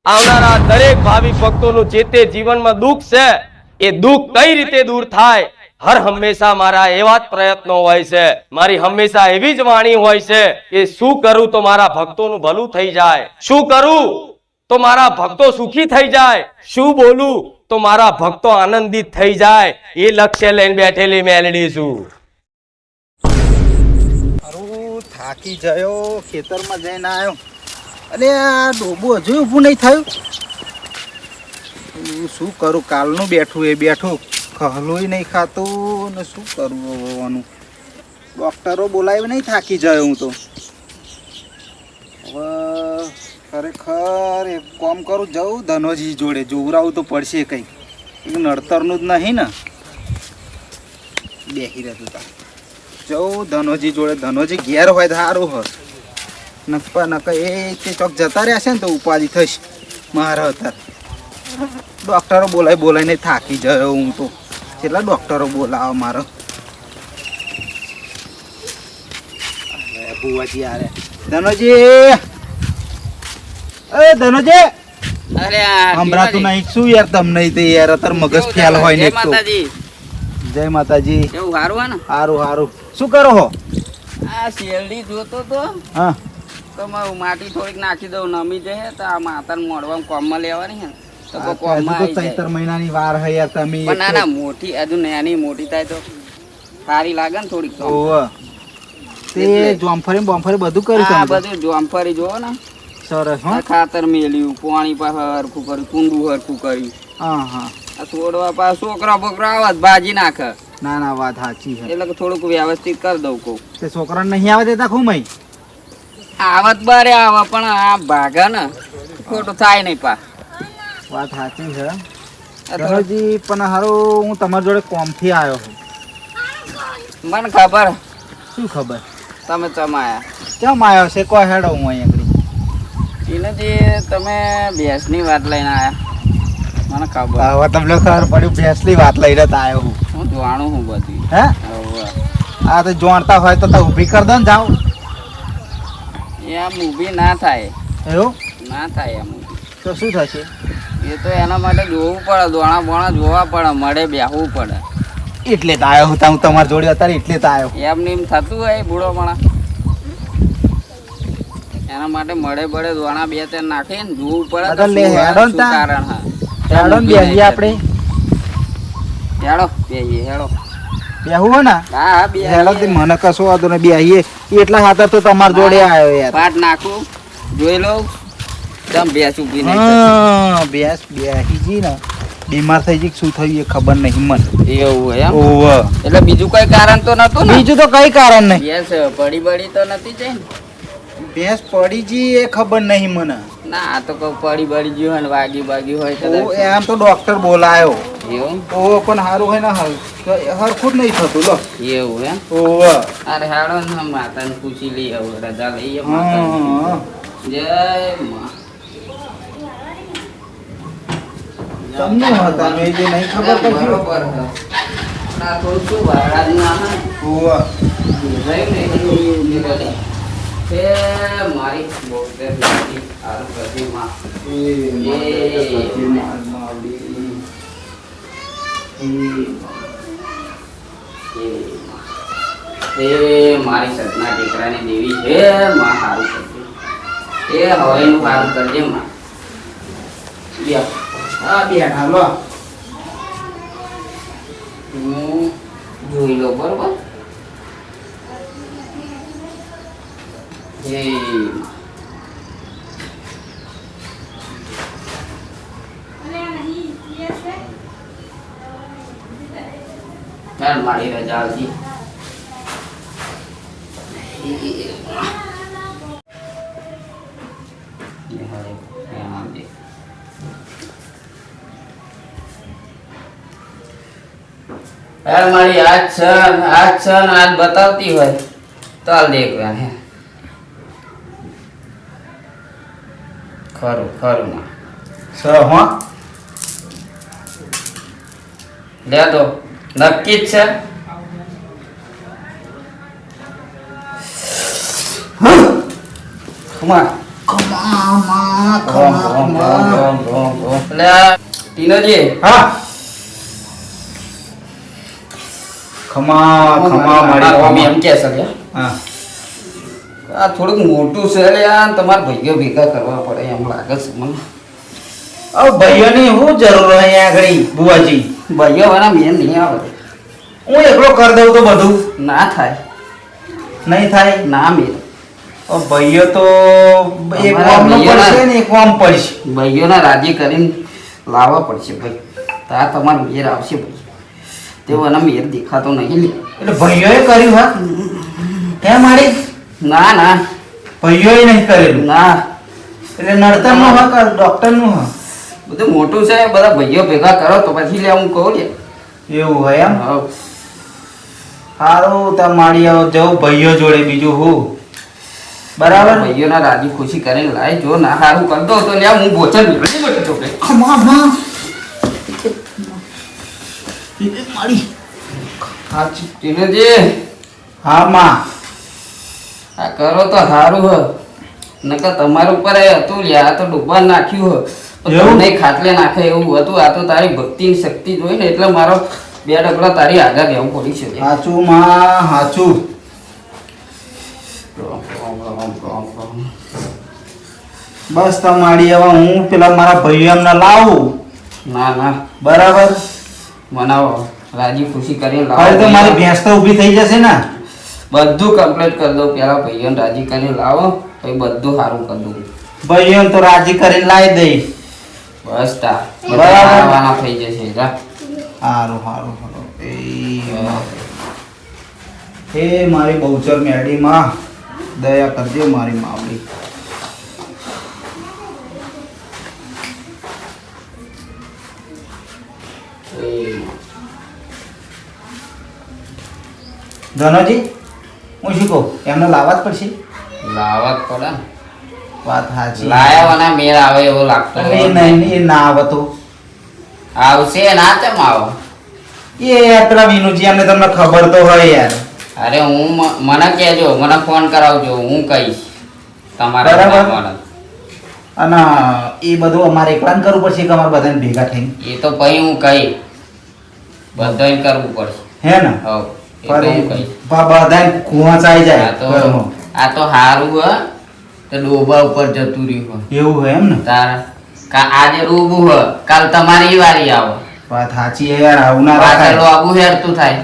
આવનારા દરેક ભાવિ ભક્તોનું જે તે જીવનમાં દુઃખ છે એ દુઃખ કઈ રીતે દૂર થાય હર હંમેશા મારા એવા જ પ્રયત્નો હોય છે મારી હંમેશા એવી જ વાણી હોય છે કે શું કરું તો મારા ભક્તોનું ભલું થઈ જાય શું કરું તો મારા ભક્તો સુખી થઈ જાય શું બોલું તો મારા ભક્તો આનંદિત થઈ જાય એ લક્ષ્ય લઈને બેઠેલી મેલડી છું થાકી ગયો ખેતરમાં જઈને આવ્યો અરે આ ડોબો હજુ ઊભું નહીં થયું શું કરું કાલનું બેઠું એ બેઠું ખહલું નહીં ખાતું ને શું કરવું હોવાનું ડૉક્ટરો બોલાવી નહીં થાકી ગયો હું તો હવે ખરેખર એક કામ કરું જવું ધનોજી જોડે જોવરાવું તો પડશે કંઈક નડતરનું જ નહીં ને બેસી રહેતું તા જવું ધનોજી જોડે ધનોજી ઘેર હોય તો સારું હોય નકા એ તે ચોક જતા રહ્યા છે ને તો ઉપાધિ થશે મારા અત્યારે ડૉક્ટરો બોલાવીને થાકી ગયો હું તો કેટલા ડૉક્ટરો બોલાવો મારો ભુવાજી આરે ધનોજી એ ધનોજી અરે હમણાં નહીં શું યાર તમને તે યાર અત્યારે મગજ ખ્યાલ હોય ને એક તો જય માતાજી એવું સારું હે ને સારું સારું શું કરો હો આ શેરડી જોતો તો હા તો હું માટી થોડીક નાખી દઉં નમી જાય તો આ માતાને મોડવામાં કોમમાં લેવાની હે ને તો કોઈ કોમમાં હજુ તો આવી જાય 3 મહિનાની વાર હે યાર તમે પણ ના ના મોટી હજુ નાની મોટી થાય તો સારી લાગે ને થોડીક તો ઓવ તે જોમફરી બોમફરી બધું કર્યું આ તમે બધું જોમફરી જોવો ને સરસ આ હા ખાતર મેલ્યું પાણી પાસે હરખું કર્યું કુંડું હરખું કર્યું હા હા આ છોડવા પાસે છોકરા બોકરા આવે ભાજી નાખે ના ના વાત સાચી છે એટલે કે થોડુંક વ્યવસ્થિત કરી દઉં કહું તે છોકરાને નહીં આવે દેતા ખુમઈ આવત બારે આવે પણ આ ભાગા ને ખોટું થાય નહીં પા વાત સાચી છે ધનોજી પણ હારું હું તમારી જોડે કોમથી આવ્યો છું મને ખબર શું ખબર તમે ચમાયા કેમ આવ્યો છે કોઈ હેડો હું અહીંયા એને જે તમે ભેંસની વાત લઈને આયા મને ખબર હવે તમને ખબર પડ્યું ભેંસની વાત લઈને તો આવ્યો હું હું જાણું હું બધી હે હવે આ તો જાણતા હોય તો ઊભી કરી દો ને જાઓ એમ ઊભી ના થાય એવું ના થાય એમ ઊભી તો શું થશે એ તો એના માટે જોવું પડે દોણા બોણા જોવા પડે મળે બેહવું પડે એટલે તો આવ્યો હું તમારી જોડે અત્યારે એટલે તો આવ્યો એમ ને એમ થતું હોય બુડો માણા એના માટે મળે બળે દોણા બે ત્રણ નાખીને જોવું પડે અગર કે લે શું હેડો ને શું તા. કારણ હા હેડો ને બેસીએ આપણે હેડો બેહીએ હેડો બેહવું હોય ને હા હા બે હેડો તે મને કશો વાંધો નહીં બેસીએ એટલા ખાતર તો તમારી જોડે આવ્યો યાર પાટ નાખું જોઈ લઉં તમ ભેંસ ઊભી નહીં હા ભેંસ બેસી ગઈ ને બીમાર થઈ ગઈ શું થયું એ ખબર નહીં મને એવું હોય એમ ઓવ એટલે બીજું કઈ કારણ તો નતું ને બીજું તો કઈ કારણ નહીં ભેંસ પડી બડી તો નથી જઈ ને ભેંસ પડી ગઈ એ ખબર નહીં મને ના આ તો કોઈ પડી બળી ગયું હોય ને વાગી બાગી હોય ઓ કદાચ એમ તો ડોક્ટર બોલાયો એવું ઓ પણ સારું હોય ને હરખું જ નહીં થતું લો એવું એમ ઓવ અરે હાડો ને માતાને પૂછી લઈએ હવે રજા લઈએ માતાને હા જય માં તમને હતા મેં જે નહીં ખબર પછી બરોબર છે. આ થોડું શું વરસાદનું આ હે ને, ઓવ રહ્યું ને એટલે ઊભી રહી. હે મારી બહુ તે લાગી હારું કરતી માં. હે મારી સતના ટેકરાની દેવી હે માં હારું કરજે. એ હવેનું હારું કરજે માં. બે હા બેઠા લો હું જોઈ લો બરોબર એ ચાલ મારી રજા આવતી यार मारी आज आज बताती હોય ચાલ દેખવા હે ખરું ખરું માં સ હા લે દો નક્કી જ છે ખમા ખમા એટલે આ ટીનોજી હા ખમા મારી મારી એમ કે છે લે. હા આ થોડુંક મોટું છે લે આ તમારા ભાઈઓ ભેગા કરવા પડે એમ લાગે છે મને. હવે ભાઈઓની શું જરૂર હોય અહીંયા આગળ બુવાજી? ભાઈઓ વાળા મેં નહીં આવે. હું એકલો કરી દઉં તો બધું ના થાય. નહીં થાય. ના મેં હવે ભાઈઓ તો એક અમારા કોમ ભાઈઓના- પડશે ને એક કોમ પડશે. ભાઈઓને રાજી કરીને લાવવા પડશે ભાઈ. તો આ તમારું મેર આવશે ભાઈ. તેઓ એના મેર દેખાતો નહીં લે. એટલે ભાઈઓએ કર્યું હા હે મારી? ના ના ભાઈઓએ નહીં કરેલું. ના એટલે નડતરનું હા કે ડોક્ટરનું હા? બધું મોટું છે બધા ભાઈઓ ભેગા કરો તો પછી લે હું કહું લે. એવું હોય એમ? હા. સારું તમારી હવે જવું ભાઈઓ જોડે બીજું હું બરાબર. ભાઈઓના રાજી ખુશી કરીને લાય. જો ના સારું કરતો તો લે હું બોચર નીકળી બેઠો કે ખમા માં મારી સાચું ટીનોજી હા માં આ કરો તો સારું હ. નકર તમારા ઉપર એ હતું લે આ તો ડૂબા નાખ્યું હ. એવું? તમને ખાટલે નાખે એવું હતું. આ તો તારી ભક્તિની શક્તિ જોઈ ને એટલે મારો બે ડગલા તારી આગળ રહેવું પડી છે. સાચું માં સાચું. બસ તમારી હવે હું પેલા મારા ભાઈઓ એમને લાવું ના ના બરાબર. મનાવો રાજી ખુશી કરીને હવે તો મારી લાવો. ભેંસ તો ઊભી થઈ જશે ને. બધું કમ્પ્લીટ કરી દઉં. પેલા ભાઈઓને રાજી કરીને લાવો પછી બધું સારું કરી દઉં. ભાઈઓ તો રાજી કરીને લાવી દઈ. બસ તા બરાબર. બધા આવવાના થઈ જશે જા. સારું સારું સારું. એ મારી બહુચર મેડી માં દયા કરજે મારી માવડી. ધનોજી હું શું કહું એમને લાવવા જ પડશે. લાવવા જ પડે ને. વાત સાચી. લાયાવાના મેળ આવે એવું લાગતો એ નહીં એ ના આવે તો આવશે ના કેમ આવો. એ પેલા વિનુજી અમને તમને ખબર તો હોય યાર. અરે હું મને કહેજો મને ફોન કરાવજો હું કહીશ તમારા બરાબર. ગામવાળાને. અને એ બધું અમારે એકલા કરવું પડશે કે અમારે બધાને ભેગા થઈને? એ તો પછી હું કહી બધાને કરવું પડશે. હે ને હવ એ તો હું કહીશ. બધાને કુવાચાઈ જાય આ તો ઘરમાં. આ તો હારું હ તો ડોબા ઉપર જતું રહ્યું હોય. એવું હોય એમ ને? તારા આજે રોબું હ કાલ તમારી વારી આવો. વાત સાચી છે યાર. આવું ના પાછળ રાખાય. આબુ હેરતું થાય.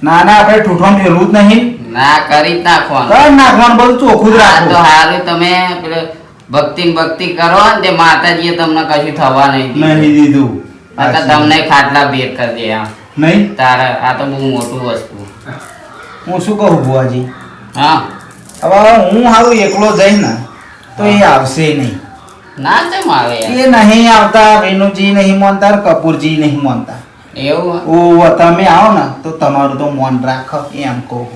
ના ના આપણે ઠૂઠોન ફેરવું જ નહીં. ના કરી જ નાખવાનું. કઈ નાખવાનું બધું ચોખ્ખું જ આ તો રાખવું. હારું તમે પેલે ભક્તિ કરો ને તે માતાજીએ તમને કશું થવા નહીં નહીં દીધું. નકર તમને ખાટલા ભેટ કરી દે આમ. નહીં તારે આ તો બહુ મોટું વસ્તુ. હું શું કહું બુઆજી હા હવે હું હારું એકલો જઈશ ને તો એ આવશે નહીં. ના કેમ આવે યાર? એ નહીં આવતા. વેનુજી નહીં માનતા કપૂરજી નહીં માનતા. એવું ઓ તમે આવો ને તો તમારું તો મન રાખો એમ કહું.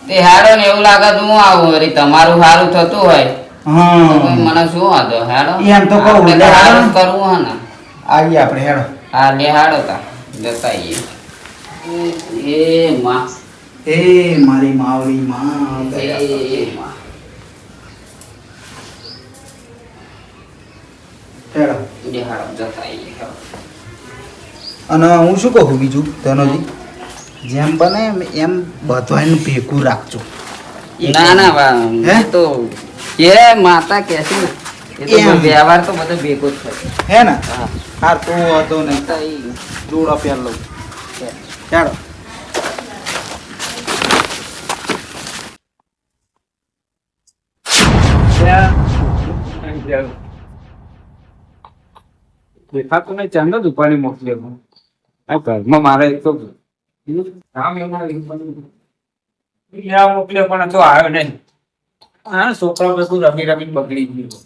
તે હારો ને એવું લાગે તો હું આવું વળી તમારું સારું થતું હોય તો હા પછી મને શું વાંધો હેડો. એમ તો કહું. આપણે લે તો હારો. હારું જ કરવું હે ને. આવીએ આપણે હેડો. હા લે હાડો તા જતા આવીએ. એ માં એ મારી માવડી માં દયા કરજે. એ માં હેડો. લે હાડો જતા આવીએ હેડો. અને હું શું કહું બીજું ધનોજી જેમ બને એમ બધાનું ભેગું રાખજો. ના ના હે? એ તો એ માતા કે છે એ તો એમ. વ્યવહાર તો બધો ભેગો જ થાય. હે ને હા હાર તો હતો નહીં. તો ઈ જોડો પહેર લઉં. હેડો. દેખાતું નહીં ચાંદો જ ઉપાડી મોકલ્યો આ ઘરમાં મારે એક તો કામ એવું મોકલ્યો પણ તો આવ્યો નહીં. હા છોકરા બધું રમી રમી બગડી ગયું.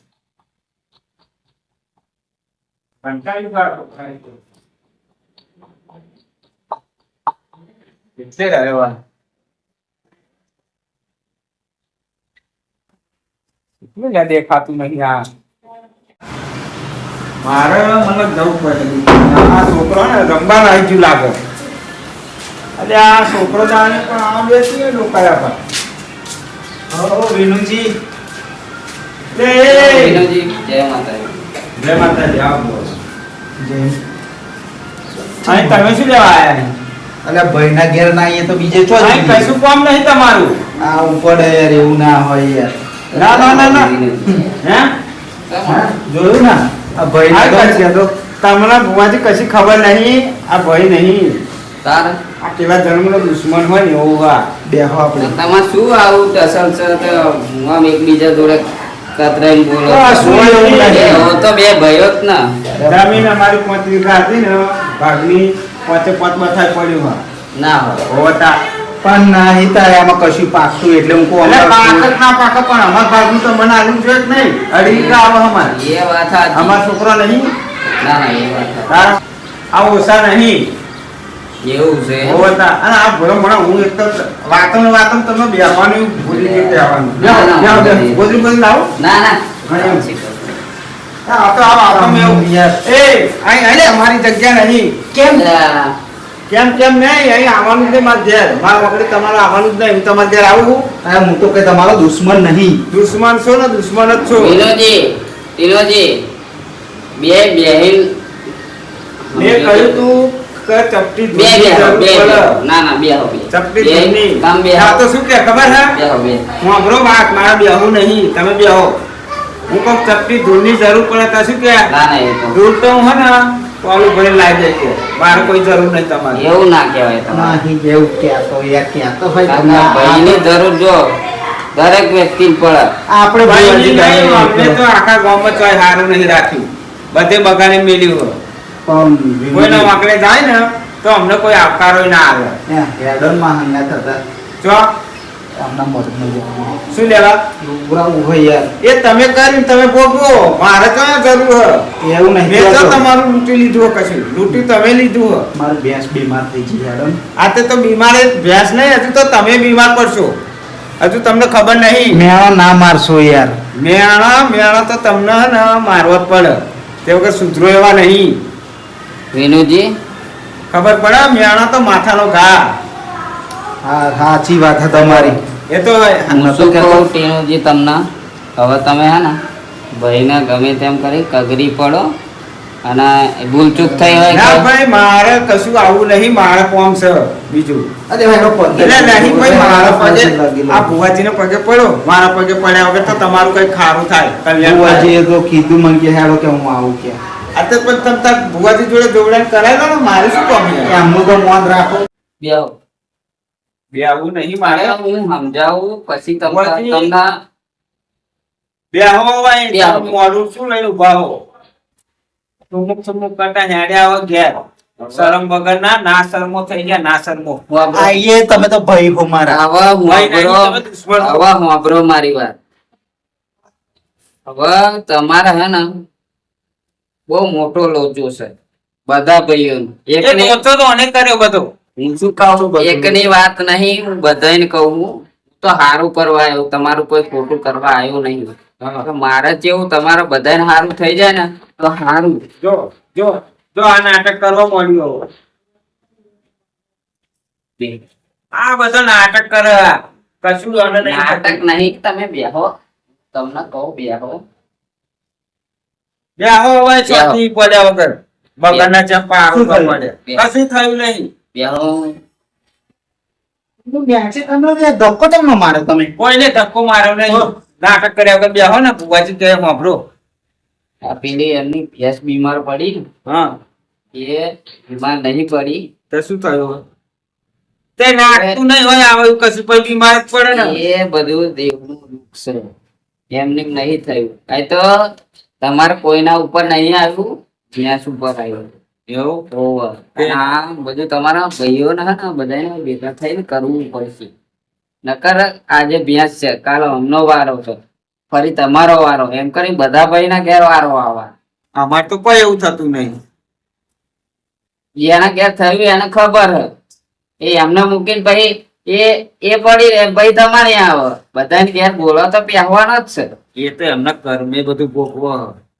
કંટાળી ગયો. એટલે રહ્યો આ. એટલું જ આ દેખાતું નહીં આ મારે મને જવું પડે. આ છોકરો ને રમવા આવી ગયું લાગે. અરે આ છોકરો જાણે પણ આ બેસી લોકાયા પર. ઓ વિનુજી વિનોદજી, જય માતાજી. જય માતાજી. આવો બોસ. અહીં તમે શું લેવા આયા અલ્યા ભાઈના ઘેર ના આવીએ તો બીજે ચો અહીં જઈએ? કશું કામ નહીં તમારું આ ઉપર યાર એવું ના હોય યાર. ના હે હા, જોયું ને આ ભાઈને આ ગમ કશું. છે તો તમને ભુવાજી કશી ખબર નહીં આ ભાઈ નહીં તાર આ કેવા જન્મનો દુશ્મન હોય ને એવું આ બેહો આપણે. તમારે શું આવું ટસલ છે તો આમ એકબીજા જોડે કતરાઈને બોલો આ શું એવું નહીં. એ હો તો બે ભાઈઓ જ ને જમીન અમારી 5 વીઘા હતી ને ભાગની 5 બથાઈ પડ્યું હોય ના હોય હોતા પણ નહીં તારે આમાં કશું પાકતું એટલે હું કહું એટલે અમારે પાક જ ના પાકે પણ અમાર ભાગનું તો મને આલુ જોઈએ જ નહીં 2.5 વીઘા આવે અમાર એ વાત સાચી. અમાર છોકરો નહીં ના ના એ વાત સાચી. તારા આ ઓછા નહીં એવું છે હોતા અને આ ભરો મને હું એક તો વાતો તમે બેહવાનું ભૂલી ગઈ કહેવાનું ના, ના, જાઓ, વાંધો જાઓ, નહીં. ગોદરી લાવો ના ના હા, એમ. સાચી વાત. આ તો આ મેં એવું યાર. એ અહીં અમારી જગ્યા નહીં કેમ અલા, કેમ નહીં અહીં આવવાનું જ નહીં મારે ઘેર મારા વખતે તમારે આવવાનું જ નહીં હું તમારે ઘેર આવું આ હું તો કઈ તમારો દુશ્મન નહીં. દુશ્મન છો ને દુશ્મન જ છો ટીનોજી બે બેહીન મેં કહ્યું તું કે ચપટી બે ધોની બે જરૂર બે પડે. ના ના બે હો બે ચપટી બે ધોની. કામ બે આ તો શું કે ખબર હે બે હો બે હું આપણો વાત મારા બેહું નહીં તમે બેહો હું કહું ચપટી ધૂળની જરૂર પડે તો શું કે ના ના એ તો ધૂળ તો હું હે ને પાલું ભરી લાવી દઈએ મારે કોઈ જરૂર નહીં તમારે એવું ના કહેવાય તમારે નહીં જેવું કહેતો યાર કહેતો હોય ના, તમને. ના, ભાઈની જરૂર જો દરેક વ્યક્તિ પડે આપણે ભાઈ ભાઈ નહીં, અમને તો આખા ગામમાં ચોય હારું નહીં રાખ્યું બધે બગાડી મેલ્યું હોય. કોઈના વાંકડે જાય ને તો અમને કોઈ આવકારો ના આવે હેડનમાં હંગાત હતા જો આમના મરદનું જવાનું. શું લેવા ઉભરાવું હોય યાર. એ તમે કરીને તમે ભોગવો મારે તો આ જરૂર હે એવું નહીં મેં તો કહેતો. તમારું લૂંટી લીધું હે કશું લૂંટી તમે લીધું હે મારી ભેંસ બીમાર થઈ ગઈ હેડમ. આ તો બીમાર ભેંસ નહીં હજુ તો તમે બીમાર પડશો હજુ તમને ખબર નહીં મેળો ના મારશો યાર. મેણા તો તમને હે ને મારવા જ પડે તે વગર સુધરો એવા નહીં વિનુજી ખબર પડે મેણા તો માથાનો ઘા હા સાચી વાત છે તમારી. એ તો હું શું કહું ટીનુજી તમને હવે તમે હે ને ભાઈને ગમે તેમ કરી કગરી પડો અને ભૂલચૂક થઈ હોય ના કે ભાઈ મારે કશું આવું નહીં મારે કોમ છે બીજું અરે ભાઈ એનો પગ એટલે નહીં ભાઈ મારા પગે લાગી આ ભુવાજીને પગે પડો મારા પગે પડ્યા વગર તો તમારું કઈ ખારું થાય કલ્યાણ થાય. ભુવાજીએ તો કીધું મને કે હેડો કે હું આવું કે આ તો પણ તમે તાર ભુવાજી જોડે જોવડાઈને કરાવી લો ને મારે શું કામ છે? એમનું તો મોન રાખો. બેહો. બે આવું નહીં મારે મારે હું સમજાવું પછી ભુવાજી. તમને બે હો ભાઈ બે આવો. મોડું શું લઈને ઉભા હો સુમુક સુમુક કરતા હેડ્યા આવો ઘેર શરમ વગર ના શરમો થઈ ગયા ના શરમો વાપરો. આઈએ તમે તો ભાઈ હો મારા. આવા ભાઈ નહીં, વાપરો. તમે દુશ્મન છો. આવા વાપરો મારી વાત હવે તમારે હે ને બહુ મોટો લોચો છે બધા ભાઈઓનો એ એકને લોચો તો અનેક કર્યો બધો હું શું કહું એકની વાત નહીં હું બધાને કહું હું તો સારું કરવા આવ્યો તમારું કોઈ ખોટું કરવા આવ્યો નહીં તો મારે જેવું તમારે બધાને સારું થઈ જાય ને તો સારું જો જો જો આ નાટક કરવા મળ્યો આ બધો નાટક કરે કશું આને નહીં નાટક નહીં તમે બેહો તમને કહું બેહો બે આવો હવે ચોથી પડ્યા વગર બગરના ચંપા આવું શું થયું? પડે કશું થયું નહીં બેહો ધક્કો તમને મારે તમે. કોઈને ધક્કો માર્યો નહીં નાટક કર્યા વગર બેહો ને ભુવાજી કહે સાંભળો આ પેલી એમની ભેંસ બીમાર પડી ને હા એ બીમાર નહીં પડી તો શું થયું તે નાટકતું નહીં હોય આવે કશું પછી બીમાર જ પડે ને એ બધું દેવનું દુઃખ છે એમને નહીં થયું આ તો તમારે કોઈના ઉપર નહીં આવ્યું ભેંસ ઉપર આવ્યું એવું ઓવર આ બધું તમારા ભાઈઓને હે ને બધાને ભેગા થઈને કરવું પડશે નકર આજે ભેંસ છે કાલે અમનો વારો છે ફરી તમારો વારો એમ કરી બધા ભાઈના ઘેર વારો આવા અમાર તો કોઈ એવું થતું નહીં જેના ઘેર થયું એને ખબર હે એ એમને મૂકીને પછી એ પડી રહે ભાઈ તમારે આવે બધાને ઘેર બોલો તો પહેવાનો જ છે એ તો એમના કર્મે બધું ભોગવો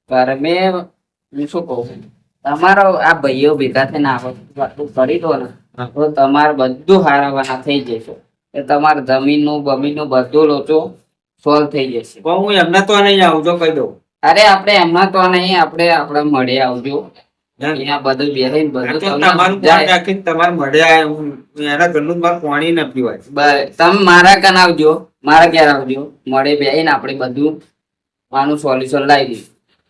પર મેં હું શું કહું તમારો આ ભાઈઓ ભેગા થઈને આટલું કરી દો ને તો તમારે બધું હારવાના થઈ જશે એ તમારે જમીનનું બમીનનું બધું લોચો સોલ્વ થઈ જશે પણ હું એમના તો નહીં આવું જો કહી દઉં અરે આપણે એમના તો નહીં આપણે મળી આવજો અહીંયા બધું બેહીને બધું આ તો તમને તમારું સમજાય. ધ્યાન રાખીને તમારે મળ્યા હું એના ઘરનું મારે પાણી ન પીવાય. તમે મારા કન આવજો, મારા ઘેર આવજો, મળે બેહીને આપણે બધું આનું સોલ્યુશન લાવી દઈએ.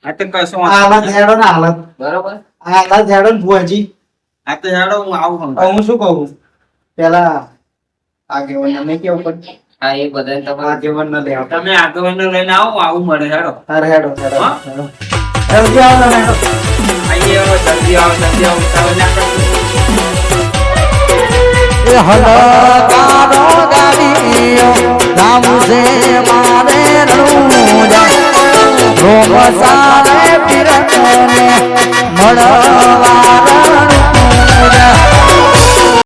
આ તો કશો હાલત હેડો ને હાલત બરોબર? હાલત હેડો ને ભુવાજી. આ તો હેડો હું આવું હવે સમજાવું. હું શું કહું પેલા આગેવાન ને કેવું પડે હા, એ બધાને તમારે આગેવાન ને લેવા તમે આગળને લઈને આવો હું આવું મળે હેડો. અરે હેડો હેડો હા? હેડો હેડો આવો ને હેડો. આઈએ હવે જલ્દી આવો ઉતાવળ ના કરજો. હલકારો ગાડીઓ નામ છે મારે રૂજા રોમ સારે પીરને મળવા રૂજા